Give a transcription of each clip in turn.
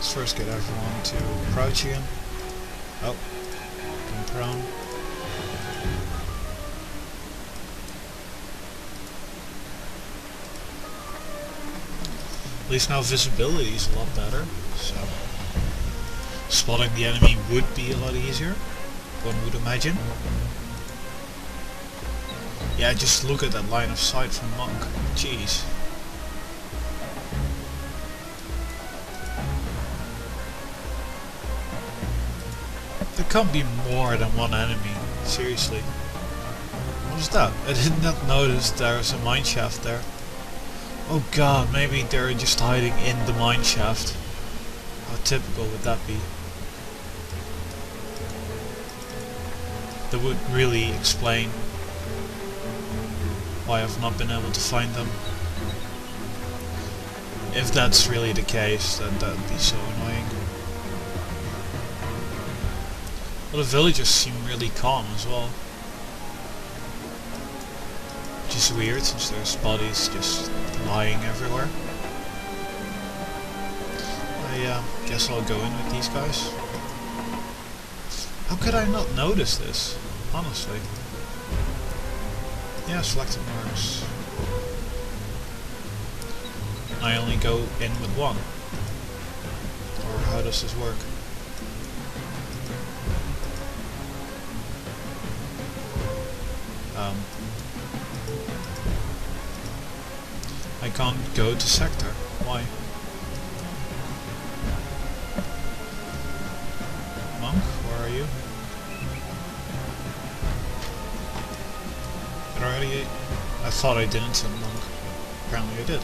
Let's first get everyone to crouch again. Oh, going prone. At least now visibility is a lot better, so spotting the enemy would be a lot easier, one would imagine. Yeah, just look at that line of sight from Monk. Jeez. There can't be more than one enemy, seriously. What was that? I did not notice there's a mineshaft there. Oh god, maybe they're just hiding in the mineshaft. How typical would that be? That would really explain why I've not been able to find them. If that's really the case, then that would be so annoying. Well, the villagers seem really calm as well. Which is weird since there's bodies just lying everywhere. I guess I'll go in with these guys. How could I not notice this? Honestly. Yeah, selected marks. I only go in with one. Or how does this work? I can't go to sector. Why? Monk, where are you? I thought I didn't send Monk. Apparently I did.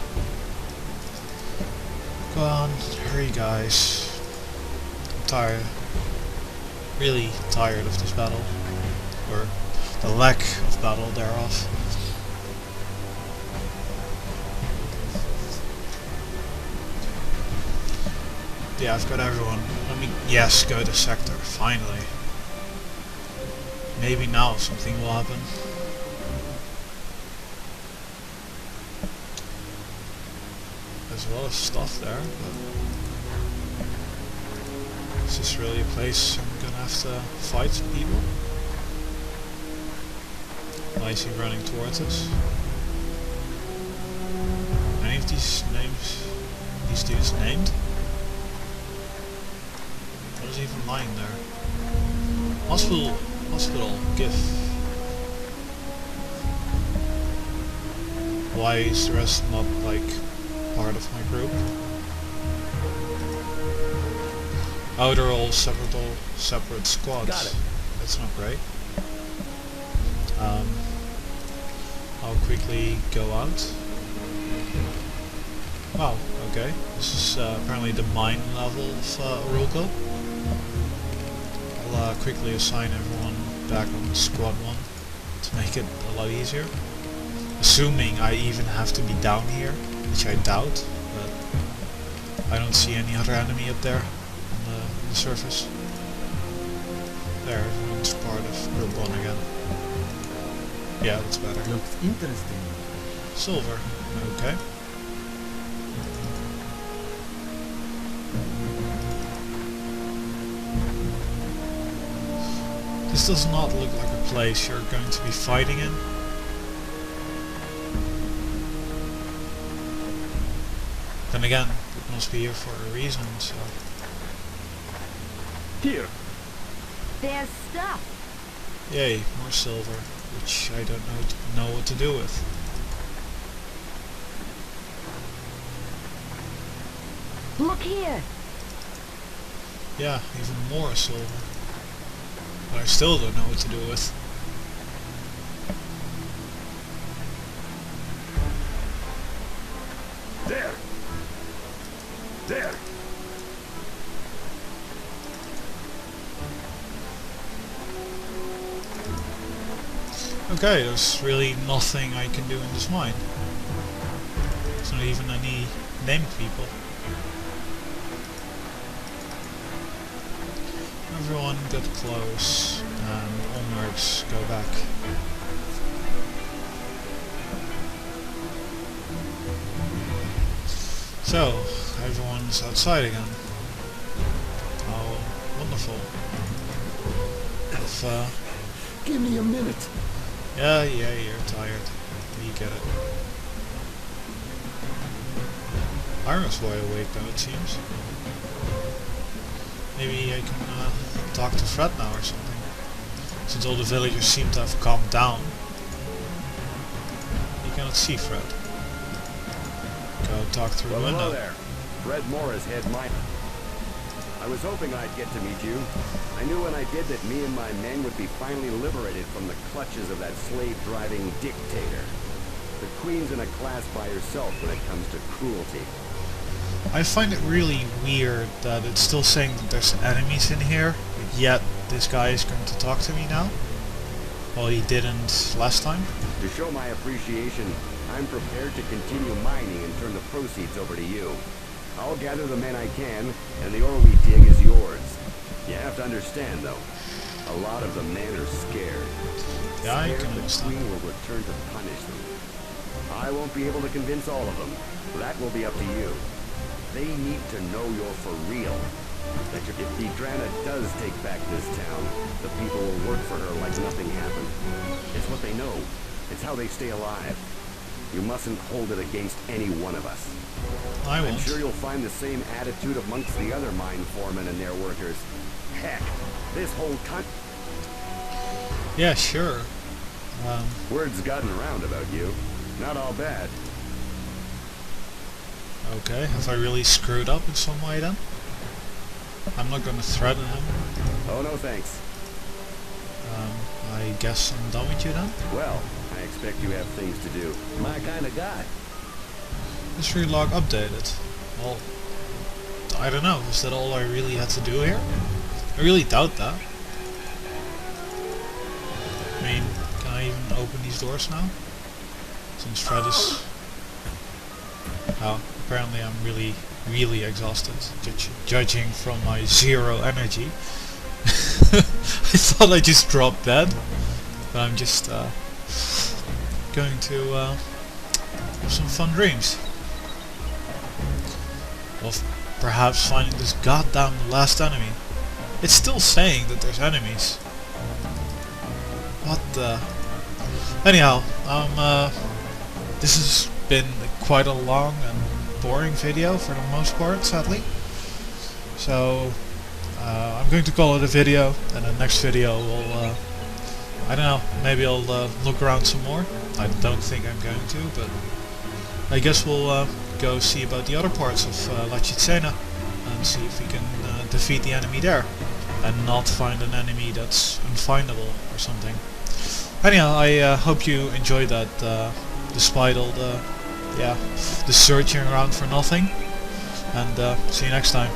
Go on, hurry guys. I'm tired. Really tired of this battle. Or the lack of battle thereof. Yeah, I've got everyone. Let me, yes, go to sector, finally. Maybe now something will happen. There's a lot of stuff there, but is this really a place I'm gonna have to fight some people? Why is he running towards us? Any of these names, these dudes named? What is even lying there? Hospital, GIF. Why is the rest not like part of my group? Oh, they're all separate squads. Got it. That's not great. I'll quickly go out. Wow, okay. This is apparently the mine level of Orulco. I'll quickly assign everyone back on squad 1 to make it a lot easier. Assuming I even have to be down here, which I doubt, but I don't see any other enemy up there on the surface. There, everyone's part of group 1 again. Yeah, that's better. Looks interesting. Silver, okay. This does not look like a place you're going to be fighting in. Then again, it must be here for a reason, so... Here. There's stuff. Yay, more silver, which I don't know what to do with. Look here. Yeah, even more silver. But I still don't know what to do with. There. There. Okay, there's really nothing I can do in this mine. There's not even any named people. Everyone get close and all mercs go back. So, everyone's outside again. Wonderful. Give me a minute. Yeah, you're tired. You get it. Iron's wide awake though, it seems. Maybe I can talk to Fred now or something. Since all the villagers seem to have calmed down. You cannot see Fred. Go talk through the Hello window. there. Fred Morris, head miner. I was hoping I'd get to meet you. I knew when I did that me and my men would be finally liberated from the clutches of that slave-driving dictator. The Queen's in a class by herself when it comes to cruelty. I find it really weird that it's still saying that there's enemies in here, but yet this guy is going to talk to me now. Well, he didn't last time. To show my appreciation, I'm prepared to continue mining and turn the proceeds over to you. I'll gather the men I can, and the ore we dig is yours. You have to understand, though, a lot of the men are scared. Yeah, I Scared can the understand. Queen will return to punish them. I won't be able to convince all of them. That will be up to you. They need to know you're for real. That if Dedrana does take back this town, the people will work for her like nothing happened. It's what they know. It's how they stay alive. You mustn't hold it against any one of us. I I'm won't. sure you'll find the same attitude amongst the other mine foremen and their workers. Heck, this whole Yeah, sure. word's gotten around about you. Not all bad. Okay, have I really screwed up in some way then? I'm not gonna threaten him. Oh, no thanks. I guess I'm done with you then? Well, I expect you have things to do. My kind of guy. History log updated. Well, I don't know, is that all I really had to do here? I really doubt that. I mean, can I even open these doors now? Since Fred is... Oh, apparently I'm really exhausted, judging from my 0 energy. I thought I just dropped dead, but I'm just going to have some fun dreams. Of perhaps finding this goddamn last enemy. It's still saying that there's enemies. What the... Anyhow, this has been quite a long and boring video for the most part, sadly. So, I'm going to call it a video, and the next video will, I don't know, maybe I'll look around some more. I don't think I'm going to, but I guess we'll go see about the other parts of La Cicena and see if we can defeat the enemy there and not find an enemy that's unfindable or something. Anyhow, I hope you enjoyed that, despite all the searching around for nothing, and see you next time.